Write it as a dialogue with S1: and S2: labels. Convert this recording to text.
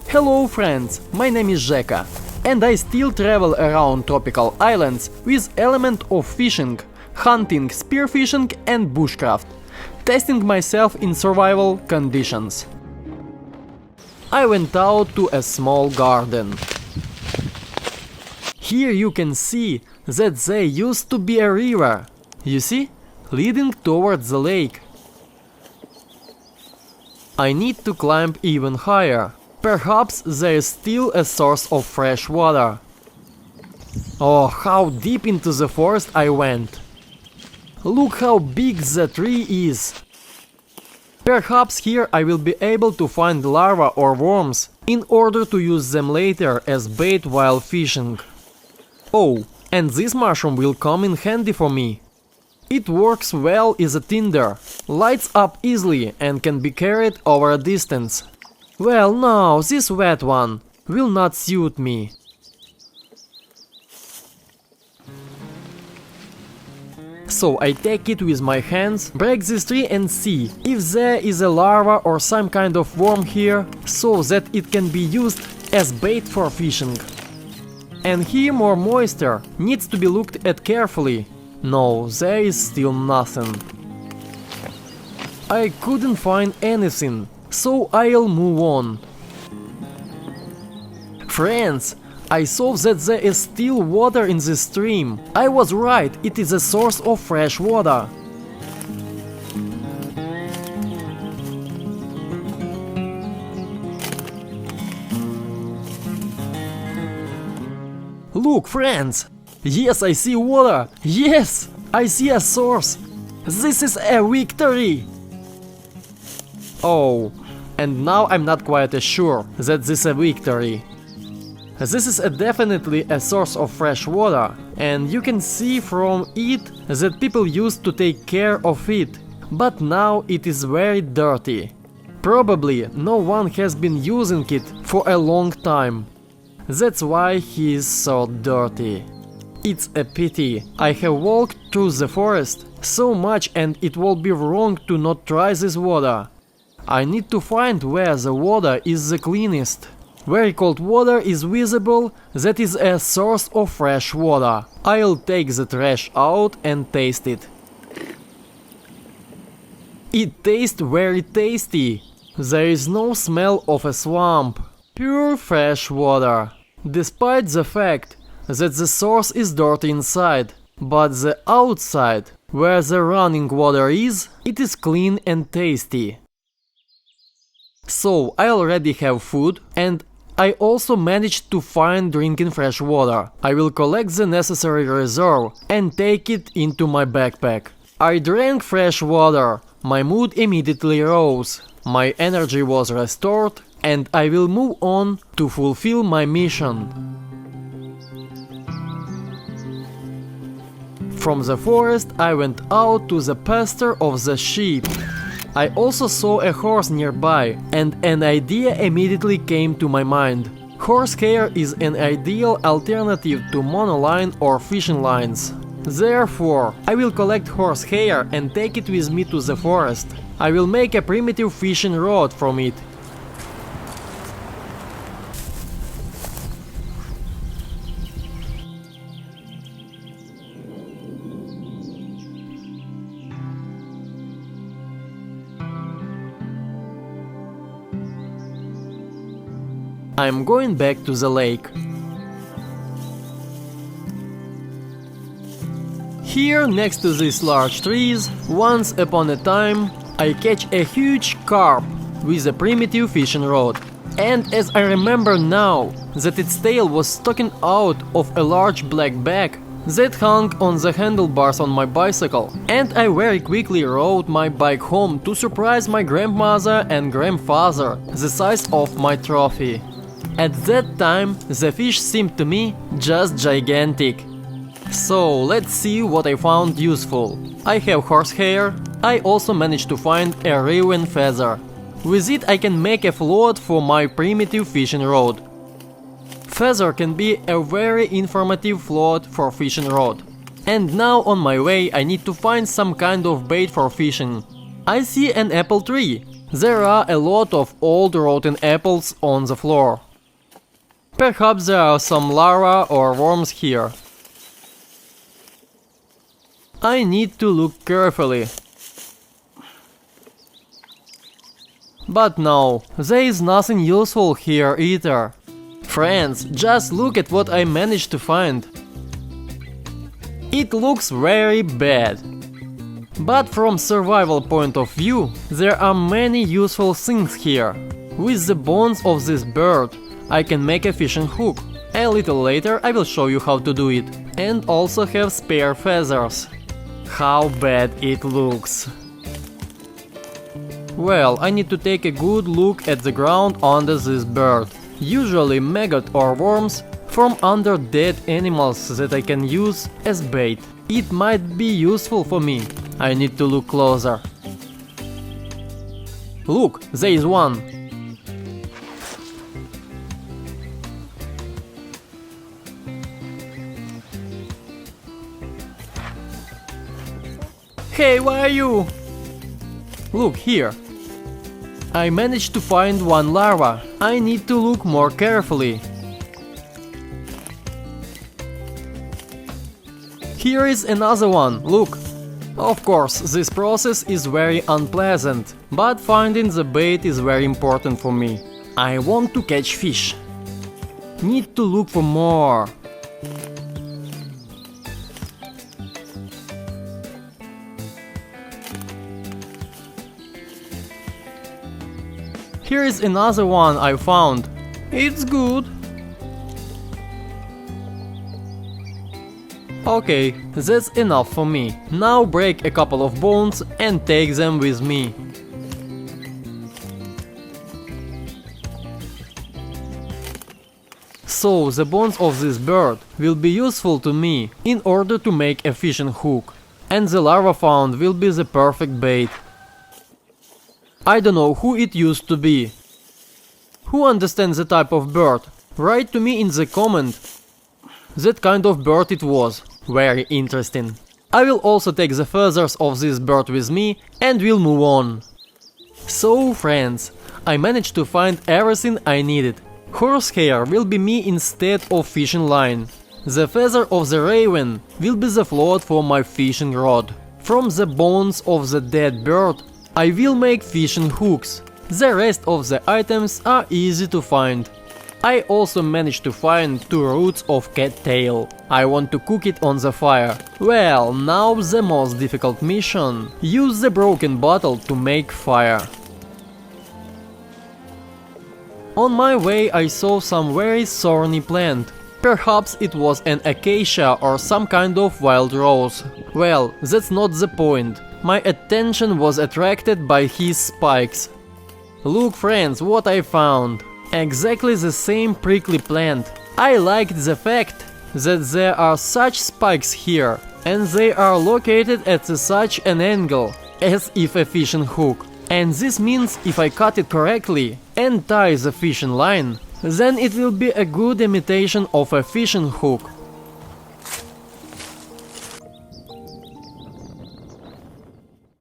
S1: Hello friends, my name is Zheka, and I still travel around tropical islands with element of fishing, hunting, spearfishing and bushcraft, testing myself in survival conditions. I went out to a small garden. Here you can see that there used to be a river, you see, leading towards the lake. I need to climb even higher. Perhaps there is still a source of fresh water. Oh, how deep into the forest I went. Look how big the tree is. Perhaps here I will be able to find larvae or worms in order to use them later as bait while fishing. Oh, and this mushroom will come in handy for me. It works well as a tinder, lights up easily and can be carried over a distance. Well, no, this wet one will not suit me. So I take it with my hands, break this tree and see if there is a larva or some kind of worm here, so that it can be used as bait for fishing. And here more moisture needs to be looked at carefully. No, there is still nothing. I couldn't find anything, so I'll move on. Friends, I saw that there is still water in this stream. I was right, it is a source of fresh water. Look, friends! Yes, I see water! Yes! I see a source! This is a victory! Oh, and now I'm not quite sure that this is a victory. This is definitely a source of fresh water, and you can see from it that people used to take care of it, but now it is very dirty. Probably no one has been using it for a long time. That's why he is so dirty. It's a pity. I have walked through the forest so much and it will be wrong to not try this water. I need to find where the water is the cleanest. Very cold water is visible, that is a source of fresh water. I'll take the trash out and taste it. It tastes very tasty. There is no smell of a swamp. Pure fresh water. Despite the fact that the source is dirty inside, but the outside, where the running water is, it is clean and tasty. So I already have food and I also managed to find drinking fresh water. I will collect the necessary reserve and take it into my backpack. I drank fresh water, my mood immediately rose, my energy was restored and I will move on to fulfill my mission. From the forest I went out to the pasture of the sheep. I also saw a horse nearby, and an idea immediately came to my mind. Horsehair is an ideal alternative to monoline or fishing lines. Therefore, I will collect horsehair and take it with me to the forest. I will make a primitive fishing rod from it. I'm going back to the lake. Here, next to these large trees, once upon a time, I catch a huge carp with a primitive fishing rod. And as I remember now, that its tail was sticking out of a large black bag that hung on the handlebars on my bicycle, and I very quickly rode my bike home to surprise my grandmother and grandfather the size of my trophy. At that time, the fish seemed to me just gigantic. So let's see what I found useful. I have horsehair. I also managed to find a raven feather. With it I can make a float for my primitive fishing rod. Feather can be a very informative float for fishing rod. And now on my way I need to find some kind of bait for fishing. I see an apple tree. There are a lot of old rotten apples on the floor. Perhaps there are some larvae or worms here. I need to look carefully. But no, there is nothing useful here either. Friends, just look at what I managed to find. It looks very bad. But from survival point of view, there are many useful things here. With the bones of this bird, I can make a fishing hook. A little later I will show you how to do it. And also have spare feathers. How bad it looks. Well, I need to take a good look at the ground under this bird. Usually maggot or worms from under dead animals that I can use as bait. It might be useful for me. I need to look closer. Look, there is one. Hey, where are you? Look here. I managed to find one larva. I need to look more carefully. Here is another one, look. Of course, this process is very unpleasant, but finding the bait is very important for me. I want to catch fish. Need to look for more. Here is another one I found. It's good. Okay, that's enough for me. Now break a couple of bones and take them with me. So the bones of this bird will be useful to me in order to make a fishing hook. And the larva found will be the perfect bait. I don't know who it used to be. Who understands the type of bird? Write to me in the comment. That kind of bird it was. Very interesting. I will also take the feathers of this bird with me and we'll move on. So friends, I managed to find everything I needed. Horsehair will be me instead of fishing line. The feather of the raven will be the float for my fishing rod. From the bones of the dead bird I will make fishing hooks. The rest of the items are easy to find. I also managed to find 2 roots of cattail. I want to cook it on the fire. Well, now the most difficult mission. Use the broken bottle to make fire. On my way I saw some very thorny plant. Perhaps it was an acacia or some kind of wild rose. Well, that's not the point. My attention was attracted by his spikes. Look friends, what I found. Exactly the same prickly plant. I liked the fact that there are such spikes here, and they are located at such an angle, as if a fishing hook. And this means if I cut it correctly and tie the fishing line, then it will be a good imitation of a fishing hook.